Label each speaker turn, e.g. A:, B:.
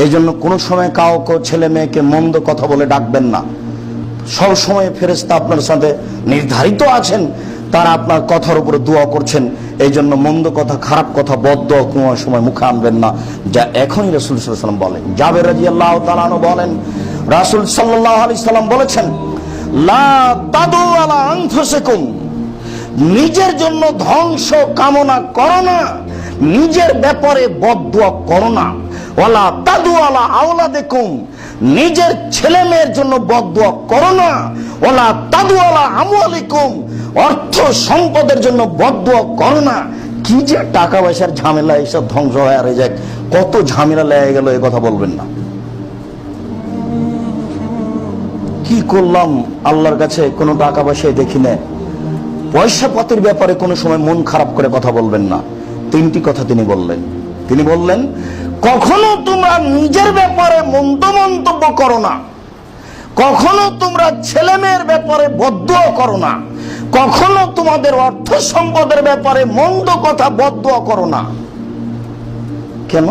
A: এই জন্য কোনো সময় কাউকে ছেলে মেয়েকে মন্দ কথা বলে ডাকবেন না। সব সময় ফেরেশতা আপনার সাথে নির্ধারিত আছেন, তারা আপনার কথার উপরে দোয়া করছেন। এই জন্য মন্দ কথা, খারাপ কথা, বদদোয়া কোনো সময় মুখে আনবেন না, যা এখনই রাসূল সাল্লাল্লাহু আলাইহি ওয়াসাল্লাম বলেন। জাবের রাদিয়াল্লাহু তাআলা আনহু বলেন, রাসূল সাল্লাল্লাহু আলাইহি ওয়াসাল্লাম বলেছেন, লা তাদু আলা আনফুসিকুম, নিজের জন্য ধ্বংস কামনা করো না, নিজের ব্যাপারে বদদোয়া করো না। ওয়ালা তাদু আলা আওলাদিকুম, নিজের ছেলে মেয়ের জন্য বদদোয়া করো না। ওয়ালা তাদু আলা আমওয়ালিকুম, অর্থ সম্পদের জন্য বদদোয়া করো না। কি যে টাকা পয়সার ঝামেলা, এইসব ধ্বংস হয়ে আর যায়, কত ঝামেলা লেগে গেল, এই কথা বলবেন না। কি করলাম আল্লাহর কাছে কোনো টাকা পয়সায় দেখি না। পয়সা পাতির ব্যাপারে কোনো সময় মন খারাপ করে কথা বলবেন না। তিনটি কথা তিনি বললেন। তিনি বললেন, কখনো তোমরা নিজের ব্যাপারে মন্দ মন্তব্য করো না, কখনো তোমরা ছেলে মেয়ের ব্যাপারে বদদোয়া করো না, কখনো তোমাদের অর্থ সম্পদের ব্যাপারে মন্দ কথা বদদোয়া করো না। কেন?